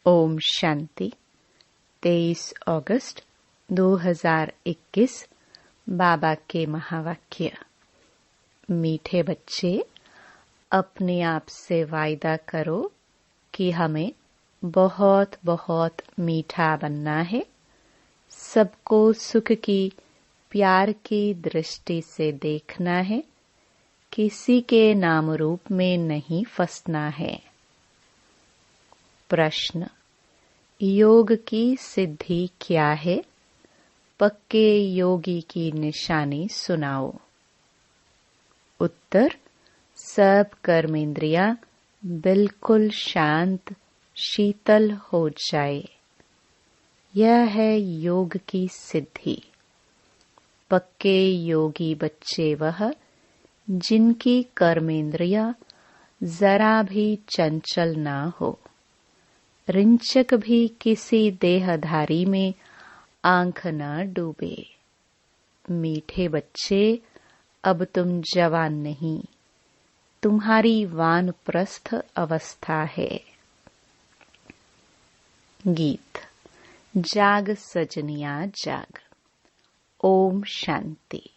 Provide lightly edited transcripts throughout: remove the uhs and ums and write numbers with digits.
ओम शांति। 23 अगस्त 2021 बाबा के महावाक्य। मीठे बच्चे, अपने आप से वायदा करो कि हमें बहुत बहुत मीठा बनना है। सबको सुख की, प्यार की दृष्टि से देखना है। किसी के नाम रूप में नहीं फंसना है। प्रश्न: योग की सिद्धि क्या है? पक्के योगी की निशानी सुनाओ। उत्तर: सब कर्मेंद्रियां बिल्कुल शांत शीतल हो जाए। यह है योग की सिद्धि। पक्के योगी बच्चे वह जिनकी कर्मेंद्रियां जरा भी चंचल ना हो। रिंचक भी किसी देहधारी में आंख न डूबे। मीठे बच्चे, अब तुम जवान नहीं, तुम्हारी वानप्रस्थ अवस्था है। गीत। जाग सजनिया जाग। ओम शांति।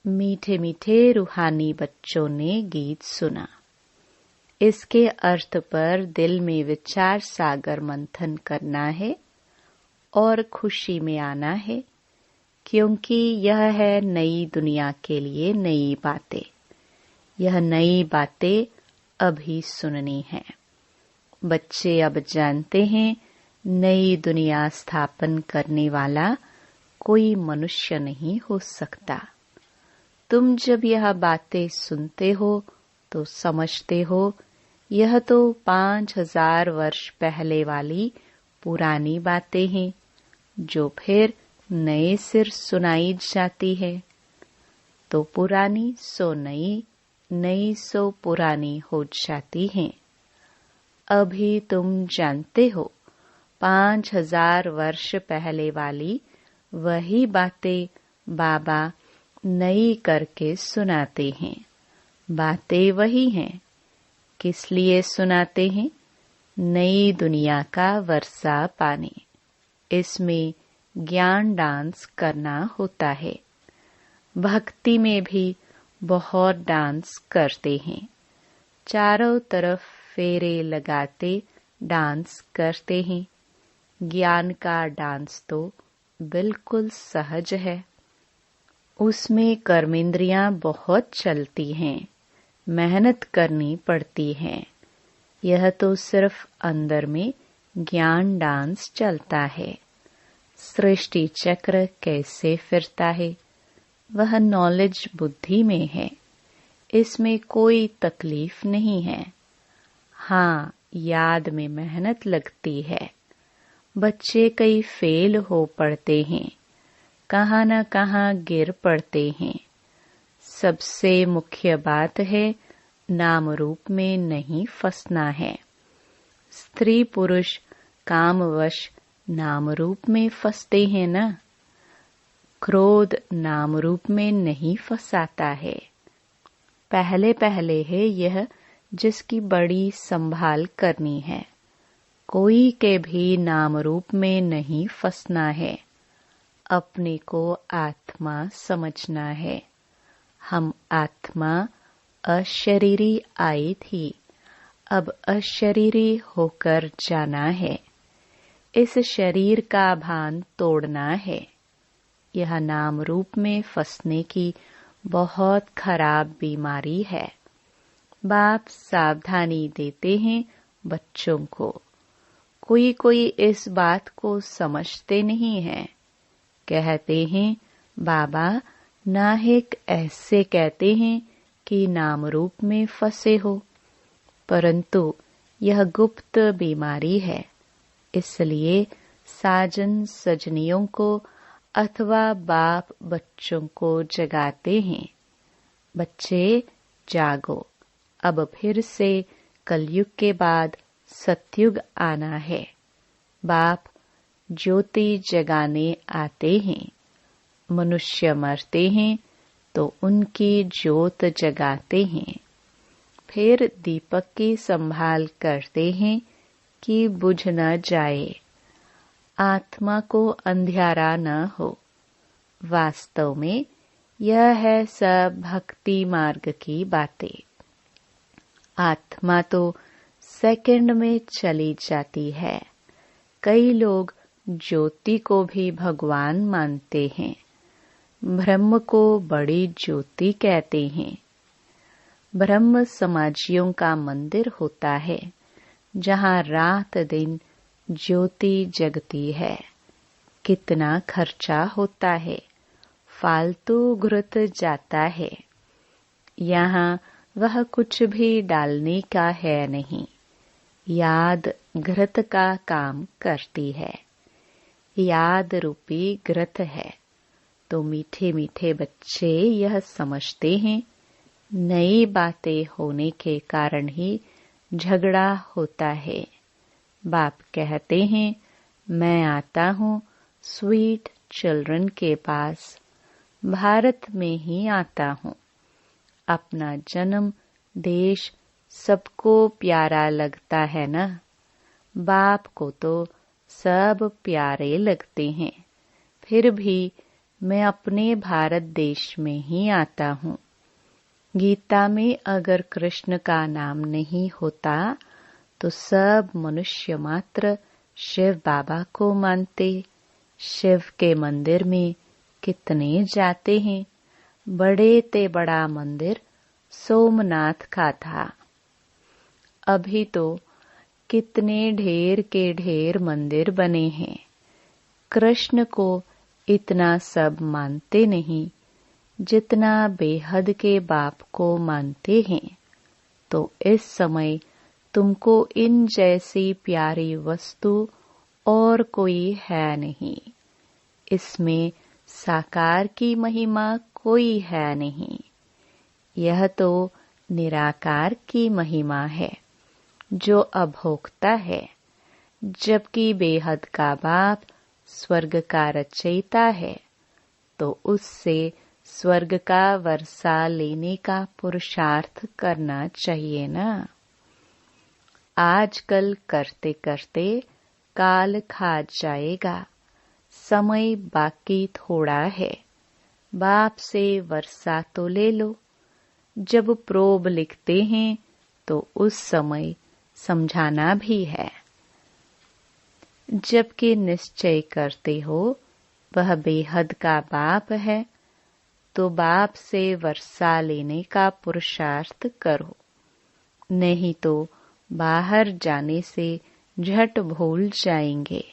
मीठे मीठे रूहानी बच्चों ने गीत सुना। इसके अर्थ पर दिल में विचार सागर मंथन करना है और खुशी में आना है, क्योंकि यह है नई दुनिया के लिए नई बातें। यह नई बातें अभी सुननी है। बच्चे अब जानते हैं, नई दुनिया स्थापन करने वाला कोई मनुष्य नहीं हो सकता। तुम जब यह बातें सुनते हो तो समझते हो, यह तो 5000 वर्ष पहले वाली पुरानी बातें हैं, जो फिर नए सिर सुनाई जाती है। तो पुरानी सो नई, नई सो पुरानी हो जाती हैं। अभी तुम जानते हो, 5000 वर्ष पहले वाली वही बातें बाबा नई करके सुनाते हैं। बातें वही हैं। किस लिए सुनाते हैं? नई दुनिया का वर्षा पाने। इसमें ज्ञान डांस करना होता है। भक्ति में भी बहुत डांस करते हैं। चारों तरफ फेरे लगाते डांस करते हैं। ज्ञान का डांस तो बिल्कुल सहज है। उसमें कर्मेंद्रियां बहुत चलती हैं, मेहनत करनी पड़ती है। यह तो सिर्फ अंदर में ज्ञान डांस चलता है। सृष्टि चक्र कैसे फिरता है, वह नॉलेज बुद्धि में है। इसमें कोई तकलीफ नहीं है। हाँ, याद में मेहनत लगती है। बच्चे कई फेल हो पड़ते हैं, कहाँ न कहाँ गिर पड़ते हैं। सबसे मुख्य बात है, नाम रूप में नहीं फंसना है। स्त्री पुरुष कामवश नाम रूप में फंसते हैं ना। क्रोध नाम रूप में नहीं फंसाता है। पहले पहले है यह जिसकी बड़ी संभाल करनी है। कोई के भी नाम रूप में नहीं फंसना है। अपने को आत्मा समझना है। हम आत्मा अशरीरी आई थी, अब अशरीरी होकर जाना है। इस शरीर का भान तोड़ना है। यह नाम रूप में फंसने की बहुत खराब बीमारी है। बाप सावधानी देते हैं बच्चों को। कोई कोई इस बात को समझते नहीं है। कहते हैं, बाबा नाहिक ऐसे कहते हैं कि नाम रूप में फंसे हो, परंतु यह गुप्त बीमारी है। इसलिए साजन सजनियों को अथवा बाप बच्चों को जगाते हैं। बच्चे जागो, अब फिर से कलयुग के बाद सतयुग आना है। बाप ज्योति जगाने आते हैं। मनुष्य मरते हैं तो उनकी ज्योत जगाते हैं। फिर दीपक की संभाल करते हैं कि बुझ न जाए, आत्मा को अंधियारा न हो। वास्तव में यह है सब भक्ति मार्ग की बातें। आत्मा तो सेकंड में चली जाती है। कई लोग ज्योति को भी भगवान मानते हैं। ब्रह्म को बड़ी ज्योति कहते हैं। ब्रह्म समाजियों का मंदिर होता है, जहाँ रात दिन ज्योति जगती है। कितना खर्चा होता है, फालतू घृत जाता है। यहाँ वह कुछ भी डालने का है नहीं। याद घृत का काम करती है। याद रूपी घृत है। तो मीठे मीठे बच्चे यह समझते हैं, नई बातें होने के कारण ही झगड़ा होता है। बाप कहते हैं, मैं आता हूँ स्वीट चिल्ड्रन के पास। भारत में ही आता हूँ। अपना जन्म देश सबको प्यारा लगता है ना। बाप को तो सब प्यारे लगते हैं। फिर भी मैं अपने भारत देश में ही आता हूँ। गीता में अगर कृष्ण का नाम नहीं होता तो सब मनुष्य मात्र शिव बाबा को मानते। शिव के मंदिर में कितने जाते हैं। बड़े ते बड़ा मंदिर सोमनाथ का था। अभी तो कितने ढेर के ढेर मंदिर बने हैं। कृष्ण को इतना सब मानते नहीं जितना बेहद के बाप को मानते हैं। तो इस समय तुमको इन जैसी प्यारी वस्तु और कोई है नहीं। इसमें साकार की महिमा कोई है नहीं। यह तो निराकार की महिमा है, जो अभोक्ता है। जबकि बेहद का बाप स्वर्ग का रचयिता है, तो उससे स्वर्ग का वर्षा लेने का पुरुषार्थ करना चाहिए ना। आजकल करते करते काल खा जाएगा। समय बाकी थोड़ा है। बाप से वर्षा तो ले लो। जब प्रोब लिखते हैं तो उस समय समझाना भी है। जबकि निश्चय करते हो वह बेहद का बाप है, तो बाप से वर्षा लेने का पुरुषार्थ करो। नहीं तो बाहर जाने से झट भूल जाएंगे।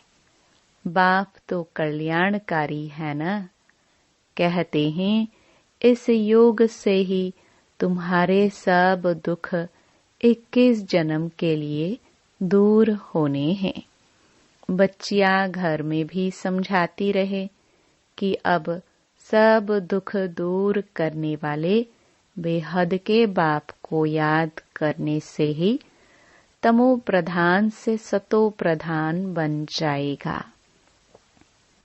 बाप तो कल्याणकारी है ना। कहते हैं, इस योग से ही तुम्हारे सब दुख 21 जन्म के लिए दूर होने हैं। बच्चियां घर में भी समझाती रहे कि अब सब दुख दूर करने वाले बेहद के बाप को याद करने से ही तमो प्रधान से सतो प्रधान बन जाएगा।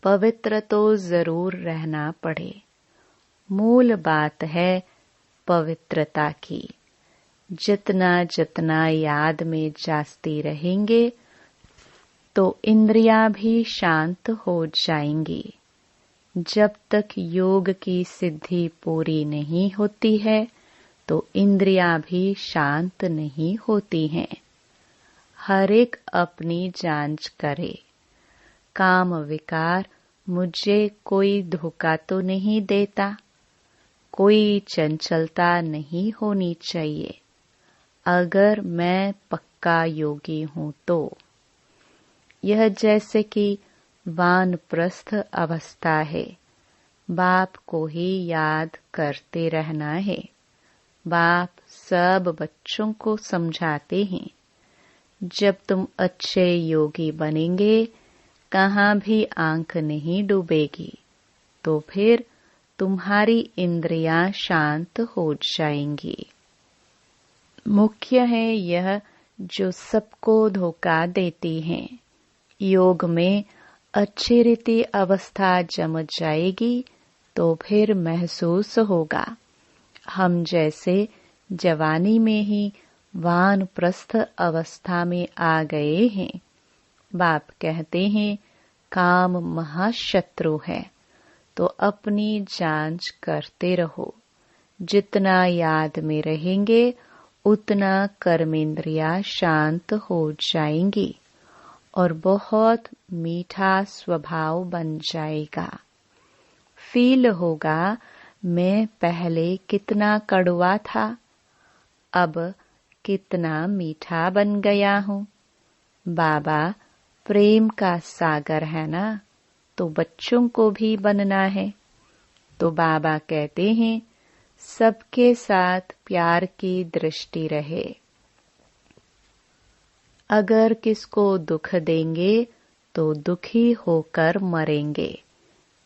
पवित्र तो जरूर रहना पड़े। मूल बात है पवित्रता की। जितना जितना याद में जास्ती रहेंगे तो इंद्रियां भी शांत हो जाएंगी। जब तक योग की सिद्धि पूरी नहीं होती है तो इंद्रियां भी शांत नहीं होती हैं। हर एक अपनी जांच करे। काम विकार मुझे कोई धोखा तो नहीं देता। कोई चंचलता नहीं होनी चाहिए। अगर मैं पक्का योगी हूँ तो यह जैसे कि वानप्रस्थ अवस्था है। बाप को ही याद करते रहना है। बाप सब बच्चों को समझाते हैं, जब तुम अच्छे योगी बनेंगे कहाँ भी आंख नहीं डूबेगी, तो फिर तुम्हारी इंद्रियां शांत हो जाएंगी। मुख्य है यह जो सबको धोखा देती हैं। योग में अच्छी रीति अवस्था जम जाएगी तो फिर महसूस होगा हम जैसे जवानी में ही वानप्रस्थ अवस्था में आ गए हैं। बाप कहते हैं काम महाशत्रु है, तो अपनी जांच करते रहो। जितना याद में रहेंगे उतना कर्मेंद्रियां शांत हो जाएंगी और बहुत मीठा स्वभाव बन जाएगा। फील होगा मैं पहले कितना कड़वा था, अब कितना मीठा बन गया हूँ। बाबा प्रेम का सागर है ना, तो बच्चों को भी बनना है। तो बाबा कहते हैं सबके साथ प्यार की दृष्टि रहे। अगर किसको दुख देंगे तो दुखी होकर मरेंगे,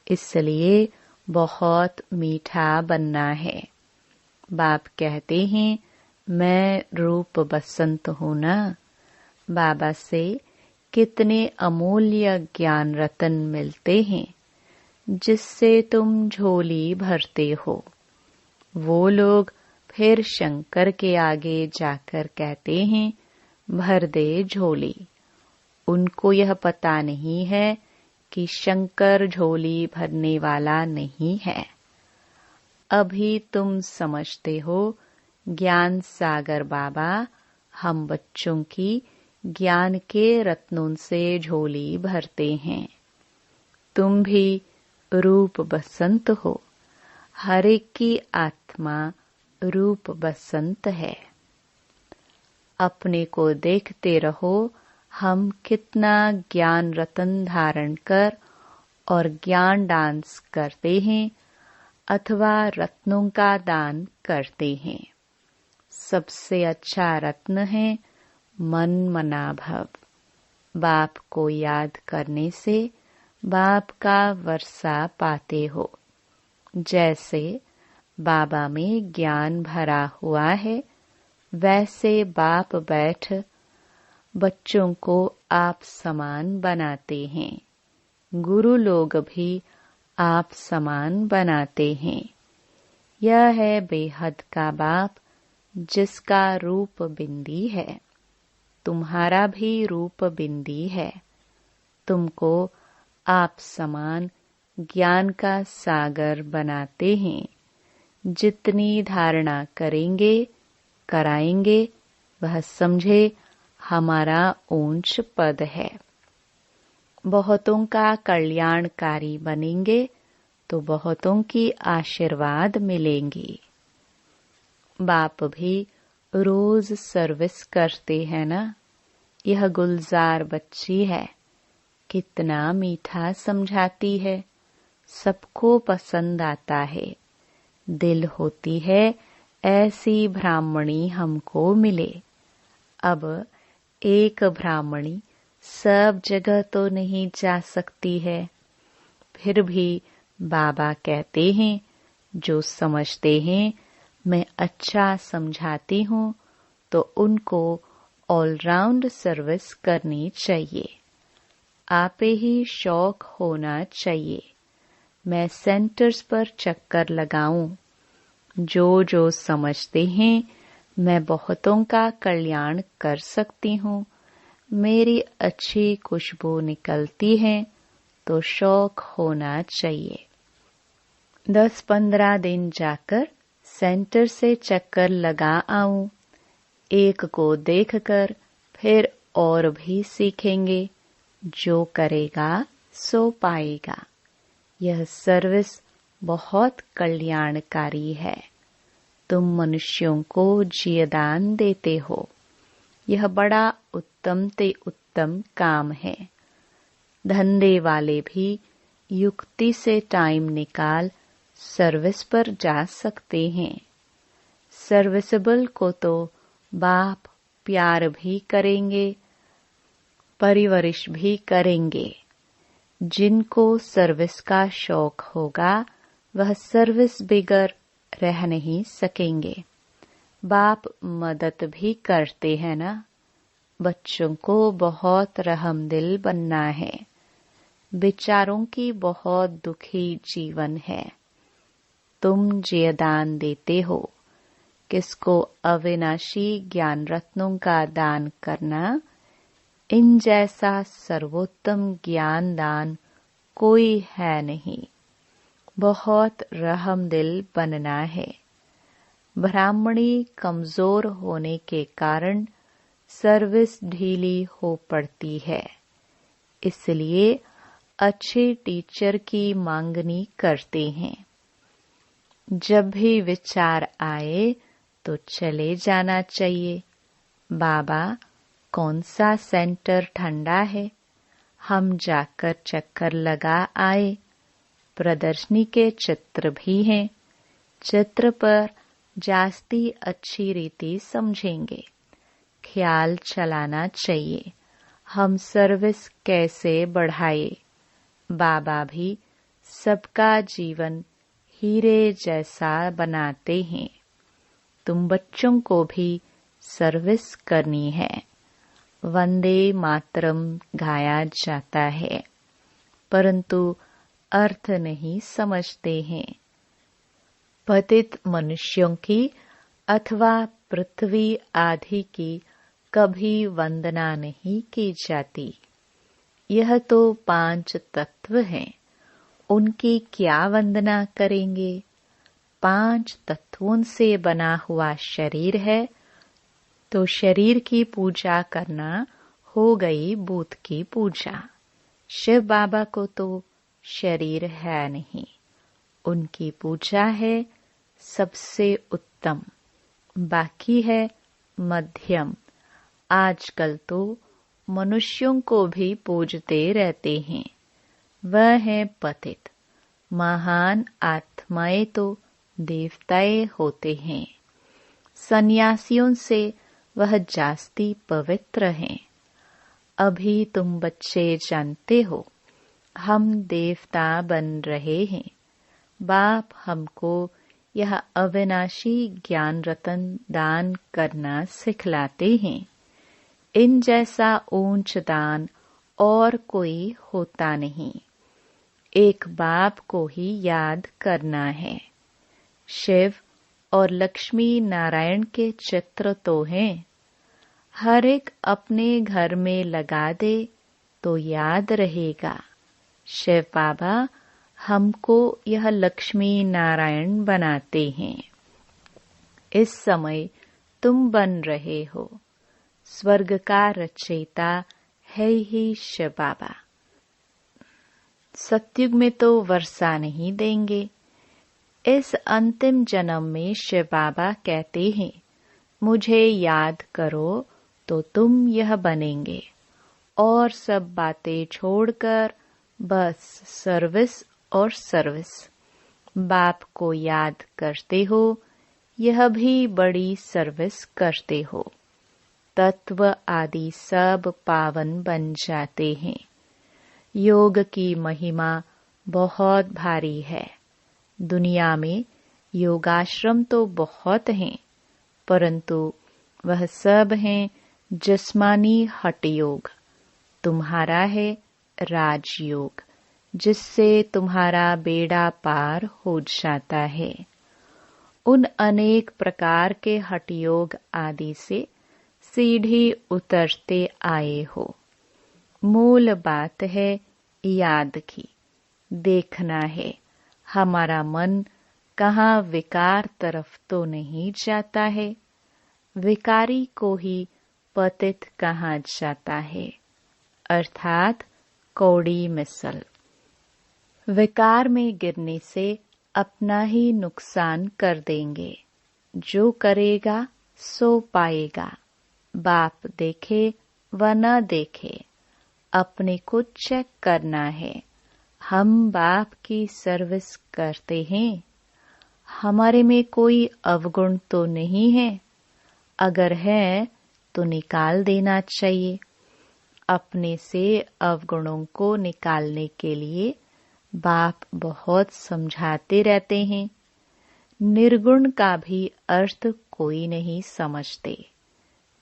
इसलिए बहुत मीठा बनना है। बाप कहते हैं मैं रूप बसंत हूँ ना। बाबा से कितने अमूल्य ज्ञान रतन मिलते हैं, जिससे तुम झोली भरते हो। वो लोग फिर शंकर के आगे जाकर कहते हैं भर दे झोली। उनको यह पता नहीं है कि शंकर झोली भरने वाला नहीं है। अभी तुम समझते हो ज्ञान सागर बाबा हम बच्चों की ज्ञान के रत्नों से झोली भरते हैं। तुम भी रूप बसंत हो। हर एक की आत्मा रूप बसंत है। अपने को देखते रहो हम कितना ज्ञान रतन धारण कर और ज्ञान डांस करते हैं अथवा रत्नों का दान करते हैं। सबसे अच्छा रत्न है मन मना भव। बाप को याद करने से बाप का वर्षा पाते हो। जैसे बाबा में ज्ञान भरा हुआ है, वैसे बाप बैठ बच्चों को आप समान बनाते हैं। गुरु लोग भी आप समान बनाते हैं। यह है बेहद का बाप जिसका रूप बिंदी है। तुम्हारा भी रूप बिंदी है। तुमको आप समान ज्ञान का सागर बनाते हैं। जितनी धारणा करेंगे कराएंगे वह समझे हमारा ऊंच पद है। बहुतों का कल्याणकारी बनेंगे तो बहुतों की आशीर्वाद मिलेंगी। बाप भी रोज सर्विस करते हैं ना। यह गुलजार बच्ची है, कितना मीठा समझाती है, सबको पसंद आता है। दिल होती है ऐसी ब्राह्मणी हमको मिले। अब एक ब्राह्मणी सब जगह तो नहीं जा सकती है, फिर भी बाबा कहते हैं जो समझते हैं मैं अच्छा समझाती हूँ तो उनको ऑलराउंड सर्विस करनी चाहिए। आपे ही शौक होना चाहिए मैं सेंटर्स पर चक्कर लगाऊं। जो समझते हैं मैं बहुतों का कल्याण कर सकती हूँ, मेरी अच्छी खुशबू निकलती है, तो शौक होना चाहिए। 10-15 दिन जाकर सेंटर से चक्कर लगा आऊं। एक को देखकर फिर और भी सीखेंगे। जो करेगा सो पाएगा। यह सर्विस बहुत कल्याणकारी है। तुम मनुष्यों को जीवदान देते हो। यह बड़ा उत्तम ते उत्तम काम है। धंधे वाले भी युक्ति से टाइम निकाल सर्विस पर जा सकते हैं। सर्विसेबल को तो बाप प्यार भी करेंगे, परिवरिश भी करेंगे। जिनको सर्विस का शौक होगा वह सर्विस बिगर रह नहीं सकेंगे। बाप मदद भी करते हैं ना। बच्चों को बहुत रहमदिल बनना है। बेचारों की बहुत दुखी जीवन है। तुम जीवदान देते हो। किसको अविनाशी ज्ञान रत्नों का दान करना, इन जैसा सर्वोत्तम ज्ञान दान कोई है नहीं। बहुत रहमदिल बनना है। ब्राह्मणी कमजोर होने के कारण सर्विस ढीली हो पड़ती है, इसलिए अच्छे टीचर की मांगनी करते हैं। जब भी विचार आए तो चले जाना चाहिए। बाबा, कौन सा सेंटर ठंडा है, हम जाकर चक्कर लगा आए। प्रदर्शनी के चित्र भी हैं। चित्र पर जास्ती अच्छी रीति समझेंगे। ख्याल चलाना चाहिए, हम सर्विस कैसे बढ़ाए। बाबा भी सबका जीवन हीरे जैसा बनाते हैं। तुम बच्चों को भी सर्विस करनी है। वंदे मातरम गाया जाता है, परंतु अर्थ नहीं समझते हैं। पतित मनुष्यों की अथवा पृथ्वी आदि की कभी वंदना नहीं की जाती। यह तो 5 तत्व हैं, उनकी क्या वंदना करेंगे। 5 तत्वों से बना हुआ शरीर है, तो शरीर की पूजा करना हो गई बूथ की पूजा। शिव बाबा को तो शरीर है नहीं, उनकी पूजा है सबसे उत्तम, बाकी है मध्यम। आजकल तो मनुष्यों को भी पूजते रहते हैं, वह है पतित। महान आत्माएं तो देवताएं होते हैं। सन्यासियों से वह जास्ती पवित्र हैं। अभी तुम बच्चे जानते हो, हम देवता बन रहे हैं। बाप हमको यह अविनाशी ज्ञान रतन दान करना सिखलाते हैं। इन जैसा ऊंच दान और कोई होता नहीं। एक बाप को ही याद करना है। शिव और लक्ष्मी नारायण के चित्र तो हैं। हर एक अपने घर में लगा दे तो याद रहेगा। शिव बाबा हमको यह लक्ष्मी नारायण बनाते हैं। इस समय तुम बन रहे हो। स्वर्ग का रचयिता है ही शिव बाबा। सतयुग में तो वर्षा नहीं देंगे। इस अंतिम जन्म में शिव बाबा कहते हैं, मुझे याद करो तो तुम यह बनेंगे। और सब बातें छोड़कर बस सर्विस और सर्विस। बाप को याद करते हो, यह भी बड़ी सर्विस करते हो। तत्व आदि सब पावन बन जाते हैं। योग की महिमा बहुत भारी है। दुनिया में योगाश्रम तो बहुत हैं, परंतु वह सब हैं जिस्मानी हठ योग। तुम्हारा है राजयोग, जिससे तुम्हारा बेड़ा पार हो जाता है। उन अनेक प्रकार के हठ योग आदि से सीढ़ी उतरते आए हो। मूल बात है याद की। देखना है हमारा मन कहाँ विकार तरफ तो नहीं जाता है। विकारी को ही पतित कहा जाता है, अर्थात कौड़ी मिसल। विकार में गिरने से अपना ही नुकसान कर देंगे। जो करेगा सो पाएगा। बाप देखे व न देखे, अपने को चेक करना है। हम बाप की सर्विस करते हैं। हमारे में कोई अवगुण तो नहीं है। अगर है तो निकाल देना चाहिए। अपने से अवगुणों को निकालने के लिए बाप बहुत समझाते रहते हैं। निर्गुण का भी अर्थ कोई नहीं समझते।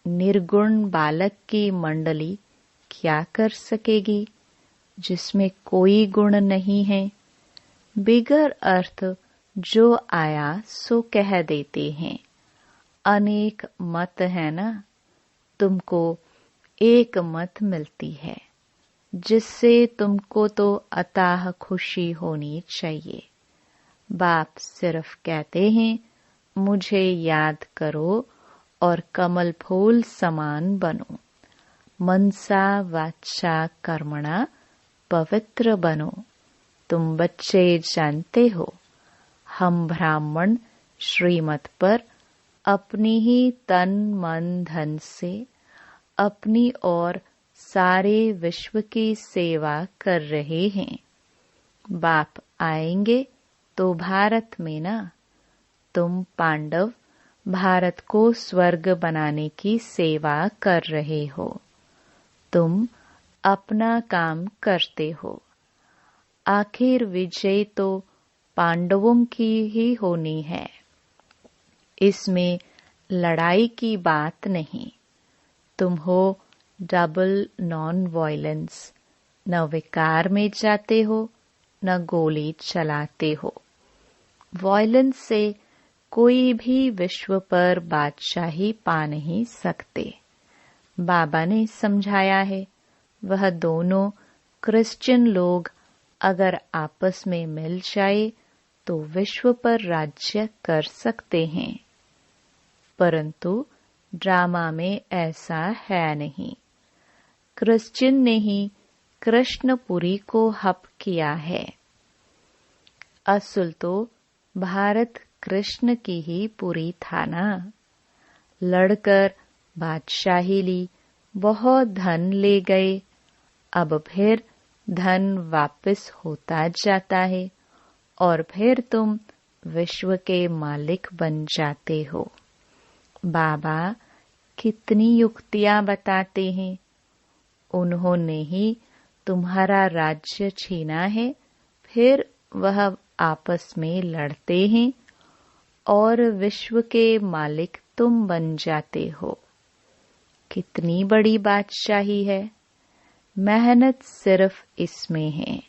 निर्गुण बालक की मंडली क्या कर सकेगी, जिसमें कोई गुण नहीं है। बिगर अर्थ जो आया सो कह देते हैं। अनेक मत है ना, तुमको एक मत मिलती है, जिससे तुमको तो अताह खुशी होनी चाहिए। बाप सिर्फ कहते हैं, मुझे याद करो और कमल फूल समान बनो। मनसा वाचा कर्मणा पवित्र बनो। तुम बच्चे जानते हो, हम ब्राह्मण श्रीमत पर अपनी ही तन मन धन से अपनी और सारे विश्व की सेवा कर रहे हैं। बाप आएंगे तो भारत में ना, तुम पांडव भारत को स्वर्ग बनाने की सेवा कर रहे हो। तुम अपना काम करते हो। आखिर विजय तो पांडवों की ही होनी है। इसमें लड़ाई की बात नहीं। तुम हो डबल नॉन वायलेंस, न विकार में जाते हो न गोली चलाते हो। वायलेंस से कोई भी विश्व पर बादशाही पा नहीं सकते। बाबा ने समझाया है, वह दोनों क्रिश्चियन लोग अगर आपस में मिल जाए तो विश्व पर राज्य कर सकते हैं, परंतु ड्रामा में ऐसा है नहीं। क्रिश्चियन ने ही कृष्णपुरी को हप किया है। असल तो भारत कृष्ण की ही पुरी था ना। लड़कर बादशाही ली, बहुत धन ले गए। अब फिर धन वापस होता जाता है और फिर तुम विश्व के मालिक बन जाते हो। बाबा कितनी युक्तियां बताते हैं। उन्होंने ही तुम्हारा राज्य छीना है, फिर वह आपस में लड़ते हैं और विश्व के मालिक तुम बन जाते हो। कितनी बड़ी बादशाही है। मेहनत सिर्फ इसमें है।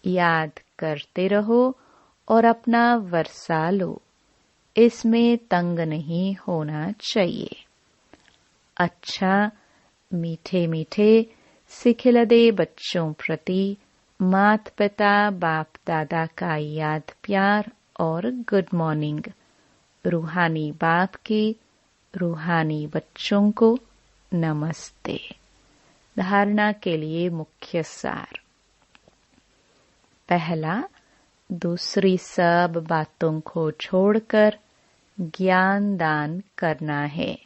याद करते रहो और अपना वर्षा लो। इसमें तंग नहीं होना चाहिए। अच्छा, मीठे मीठे सिखिलदे बच्चों प्रति मात पिता बाप दादा का याद प्यार और गुड मॉर्निंग। रूहानी बाप के रूहानी बच्चों को नमस्ते। धारणा के लिए मुख्य सार। पहला, दूसरी सब बातों को छोड़कर ज्ञान दान करना है।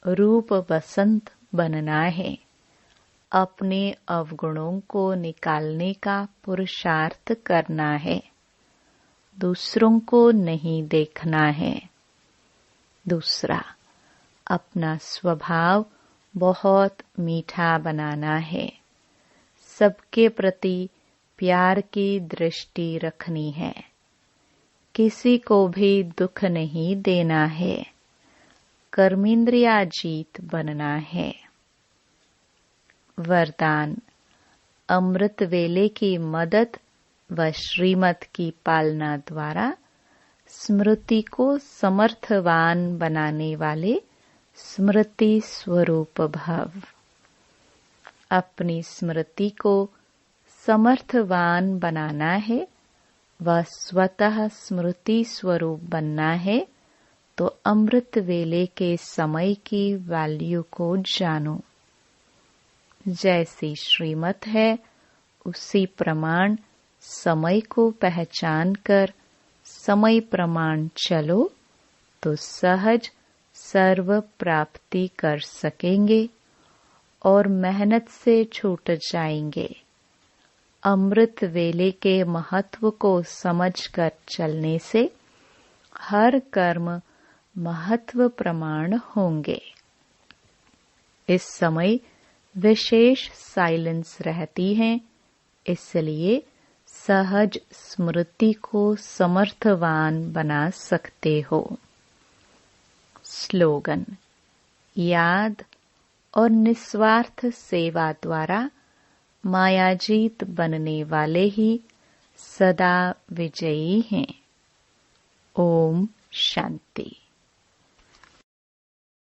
रूप बसंत बनना है। अपने अवगुणों को निकालने का पुरुषार्थ करना है। दूसरों को नहीं देखना है। दूसरा, अपना स्वभाव बहुत मीठा बनाना है। सबके प्रति प्यार की दृष्टि रखनी है। किसी को भी दुख नहीं देना है। कर्मेंद्रियाजीत बनना है। वरदान, अमृत वेले की मदद व श्रीमत की पालना द्वारा स्मृति को समर्थवान बनाने वाले स्मृति स्वरूप भव। अपनी स्मृति को समर्थवान बनाना है व स्वतः स्मृति स्वरूप बनना है तो अमृत वेले के समय की वैल्यू को जानो। जैसी श्रीमत है उसी प्रमाण समय को पहचान कर समय प्रमाण चलो तो सहज सर्व प्राप्ति कर सकेंगे और मेहनत से छूट जाएंगे। अमृत वेले के महत्व को समझकर चलने से हर कर्म महत्व प्रमाण होंगे। इस समय विशेष साइलेंस रहती है, इसलिए सहज स्मृति को समर्थवान बना सकते हो। स्लोगन, याद और निस्वार्थ सेवा द्वारा मायाजीत बनने वाले ही सदा विजयी हैं। ओम शांति।